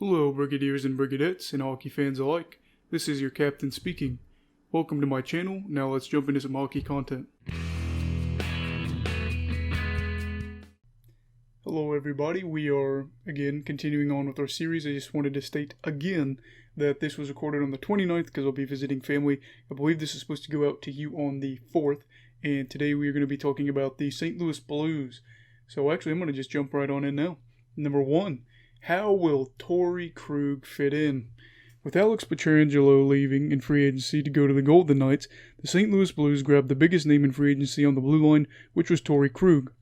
Hello, Brigadiers and Brigadettes and hockey fans alike. This is your captain speaking. Welcome to my channel. Now let's jump into some hockey content. Hello everybody, we are again continuing on with our series. I just wanted to state again that this was recorded on the 29th because I'll be visiting family. I believe this is supposed to go out to you on the 4th, and today we are going to be talking about the St. Louis Blues. So actually I'm going to just jump right on in now. Number 1. How will Torrey Krug fit in? With Alex Pietrangelo leaving in free agency to go to the Golden Knights, the St. Louis Blues grabbed the biggest name in free agency on the blue line, which was Torrey Krug.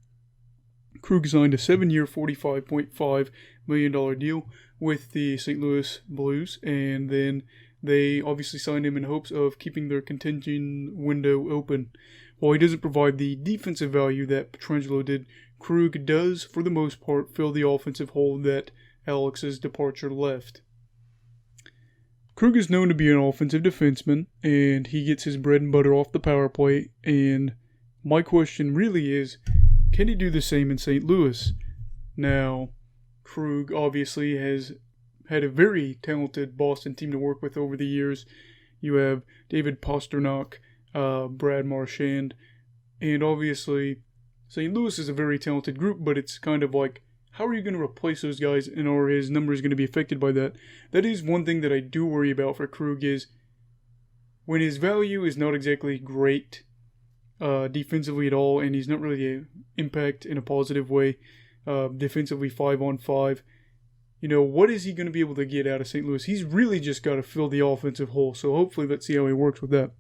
Krug signed a 7-year, $45.5 million deal with the St. Louis Blues, and then they obviously signed him in hopes of keeping their contention window open. While he doesn't provide the defensive value that Pietrangelo did, Krug does, for the most part, fill the offensive hole that Alex's departure left. Krug is known to be an offensive defenseman, and he gets his bread and butter off the power play, and my question really is, can he do the same in St. Louis? Now, Krug obviously has had a very talented Boston team to work with over the years. You have David Pastrnak, Brad Marchand, and obviously St. Louis is a very talented group, but it's kind of like, how are you going to replace those guys, and are his numbers going to be affected by that? That is one thing that I do worry about for Krug, is when his value is not exactly great defensively at all, and he's not really an impact in a positive way defensively 5-on-5. You know, what is he going to be able to get out of St. Louis? He's really just got to fill the offensive hole, so hopefully let's see how he works with that.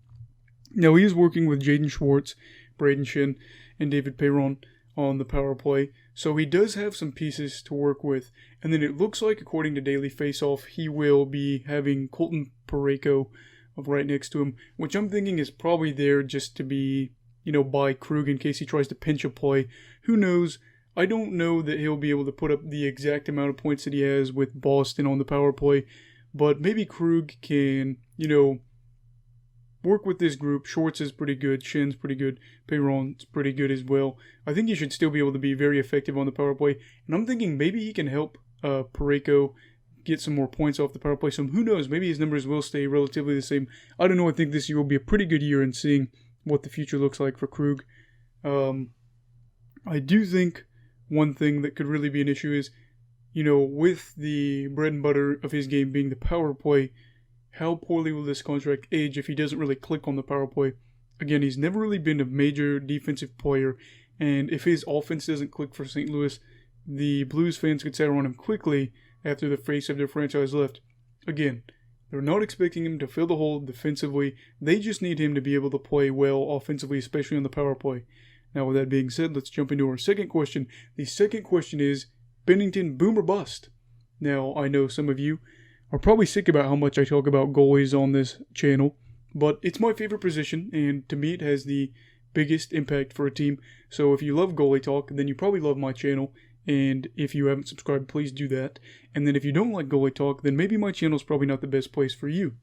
Now, he is working with Jaden Schwartz, Braden Shen, and David Perron on the power play, so he does have some pieces to work with. And then it looks like, according to Daily Faceoff, he will be having Colton Parayko right next to him, which I'm thinking is probably there just to be, by Krug in case he tries to pinch a play. Who knows? I don't know that he'll be able to put up the exact amount of points that he has with Boston on the power play, but maybe Krug can, work with this group. Schwartz is pretty good. Shen's pretty good. Perron's pretty good as well. I think he should still be able to be very effective on the power play. And I'm thinking maybe he can help Parayko get some more points off the power play. So who knows? Maybe his numbers will stay relatively the same. I don't know. I think this year will be a pretty good year in seeing what the future looks like for Krug. I do think one thing that could really be an issue is, with the bread and butter of his game being the power play, how poorly will this contract age if he doesn't really click on the power play? Again, he's never really been a major defensive player, and if his offense doesn't click for St. Louis, the Blues fans could settle on him quickly after the face of their franchise left. Again, they're not expecting him to fill the hole defensively. They just need him to be able to play well offensively, especially on the power play. Now, with that being said, let's jump into our second question. The second question is, Binnington, boom or bust? Now, I know some of you are probably sick about how much I talk about goalies on this channel, but it's my favorite position, and to me it has the biggest impact for a team. So if you love goalie talk, then you probably love my channel, and if you haven't subscribed, please do that. And then if you don't like goalie talk, then maybe my channel is probably not the best place for you.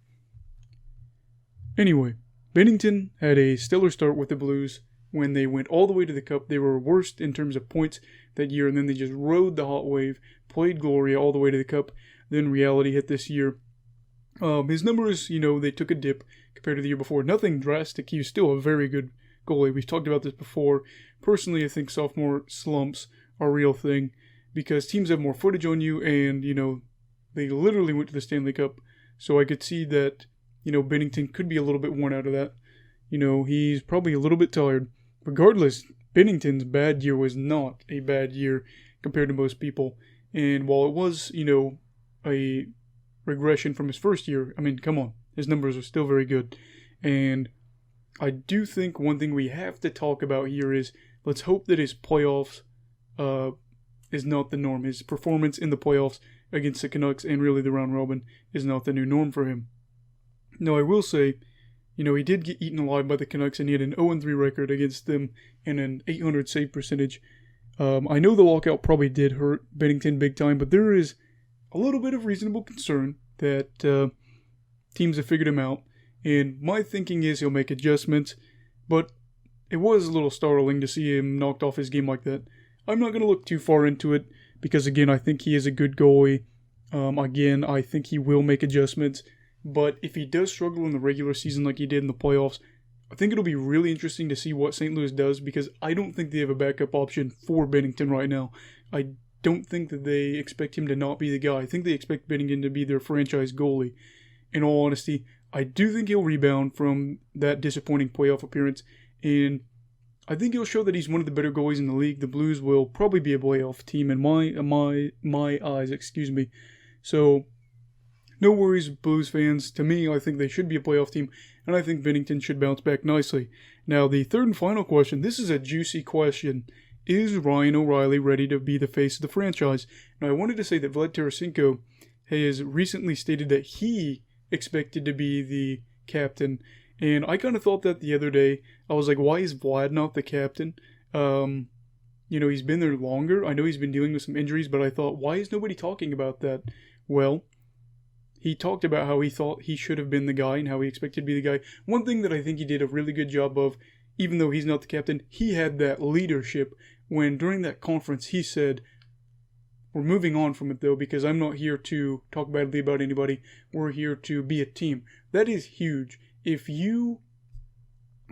Anyway, Binnington had a stellar start with the Blues. When they went all the way to the Cup, they were worst in terms of points that year, and then they just rode the hot wave, played Gloria all the way to the Cup. Then reality hit this year. His numbers, they took a dip compared to the year before. Nothing drastic. He was still a very good goalie. We've talked about this before. Personally, I think sophomore slumps are a real thing because teams have more footage on you, and, they literally went to the Stanley Cup. So I could see that, Binnington could be a little bit worn out of that. He's probably a little bit tired. Regardless, Binnington's bad year was not a bad year compared to most people. And while it was, a regression from his first year, I mean, come on, his numbers are still very good. And I do think one thing we have to talk about here is, let's hope that his playoffs is not the norm. His performance in the playoffs against the Canucks and really the round robin is not the new norm for him. Now, I will say, he did get eaten alive by the Canucks, and he had an 0-3 record against them and an .800 save percentage. I know the lockout probably did hurt Binnington big time, but there is a little bit of reasonable concern that teams have figured him out. And my thinking is he'll make adjustments, but it was a little startling to see him knocked off his game like that. I'm not going to look too far into it because, again, I think he is a good goalie. Again, I think he will make adjustments, but if he does struggle in the regular season like he did in the playoffs, I think it'll be really interesting to see what St. Louis does, because I don't think they have a backup option for Binnington right now. I don't think that they expect him to not be the guy. I think they expect Binnington to be their franchise goalie. In all honesty, I do think he'll rebound from that disappointing playoff appearance, and I think he'll show that he's one of the better goalies in the league. The Blues will probably be a playoff team in my eyes, So, no worries, Blues fans. To me, I think they should be a playoff team, and I think Binnington should bounce back nicely. Now, the third and final question. This is a juicy question. Is Ryan O'Reilly ready to be the face of the franchise? Now, I wanted to say that Vlad Tarasenko has recently stated that he expected to be the captain, and I kind of thought that the other day. I was like, why is Vlad not the captain? He's been there longer. I know he's been dealing with some injuries, but I thought, why is nobody talking about that? Well, he talked about how he thought he should have been the guy and how he expected to be the guy. One thing that I think he did a really good job of, even though he's not the captain, he had that leadership when during that conference he said, we're moving on from it though, because I'm not here to talk badly about anybody. We're here to be a team. That is huge. If you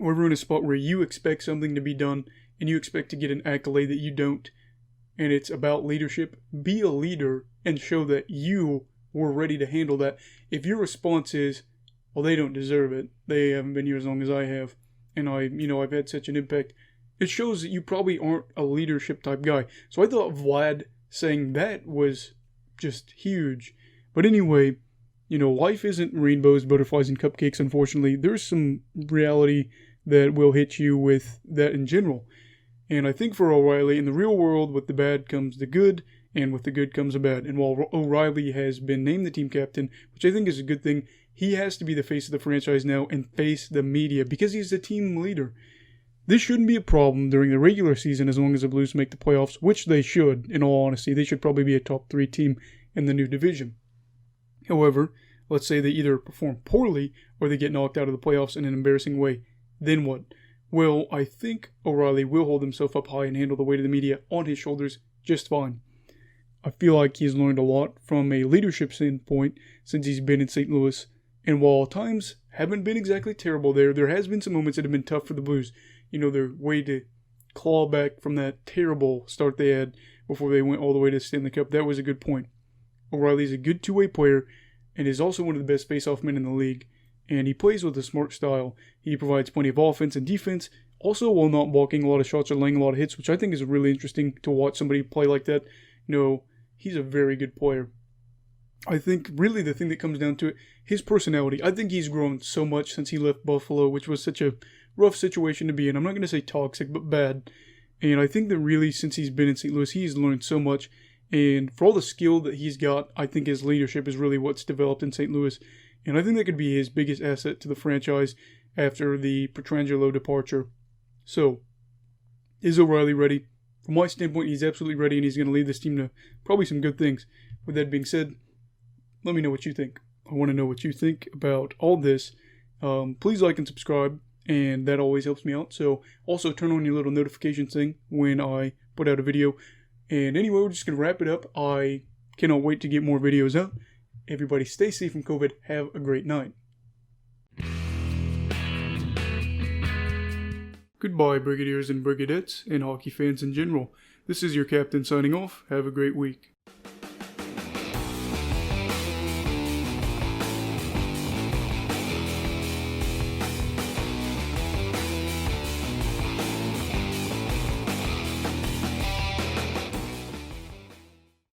are ever in a spot where you expect something to be done and you expect to get an accolade that you don't, and it's about leadership, be a leader and show that you were ready to handle that. If your response is, well, they don't deserve it, they haven't been here as long as I have, and I've had such an impact, it shows that you probably aren't a leadership type guy. So I thought Vlad saying that was just huge. But anyway, life isn't rainbows, butterflies, and cupcakes, unfortunately. There's some reality that will hit you with that in general. And I think for O'Reilly, in the real world, with the bad comes the good, and with the good comes the bad. And while O'Reilly has been named the team captain, which I think is a good thing, he has to be the face of the franchise now and face the media because he's the team leader. This shouldn't be a problem during the regular season as long as the Blues make the playoffs, which they should, in all honesty. They should probably be a top 3 team in the new division. However, let's say they either perform poorly or they get knocked out of the playoffs in an embarrassing way. Then what? Well, I think O'Reilly will hold himself up high and handle the weight of the media on his shoulders just fine. I feel like he's learned a lot from a leadership standpoint since he's been in St. Louis. And while times haven't been exactly terrible there has been some moments that have been tough for the Blues. Their way to claw back from that terrible start they had before they went all the way to the Stanley Cup. That was a good point. O'Reilly's a good two-way player and is also one of the best face-off men in the league. And he plays with a smart style. He provides plenty of offense and defense, also while not blocking a lot of shots or laying a lot of hits, which I think is really interesting to watch somebody play like that. He's a very good player. I think really the thing that comes down to it, his personality. I think he's grown so much since he left Buffalo, which was such a rough situation to be in. I'm not going to say toxic, but bad. And I think that really since he's been in St. Louis, he's learned so much. And for all the skill that he's got, I think his leadership is really what's developed in St. Louis. And I think that could be his biggest asset to the franchise after the Pietrangelo departure. So, is O'Reilly ready? From my standpoint, he's absolutely ready, and he's going to lead this team to probably some good things. With that being said, let me know what you think. I want to know what you think about all this. Please like and subscribe, and that always helps me out. So, also turn on your little notification thing when I put out a video. And anyway, we're just going to wrap it up. I cannot wait to get more videos out. Everybody stay safe from COVID. Have a great night. Goodbye, Brigadiers and Brigadettes, and hockey fans in general. This is your captain signing off. Have a great week.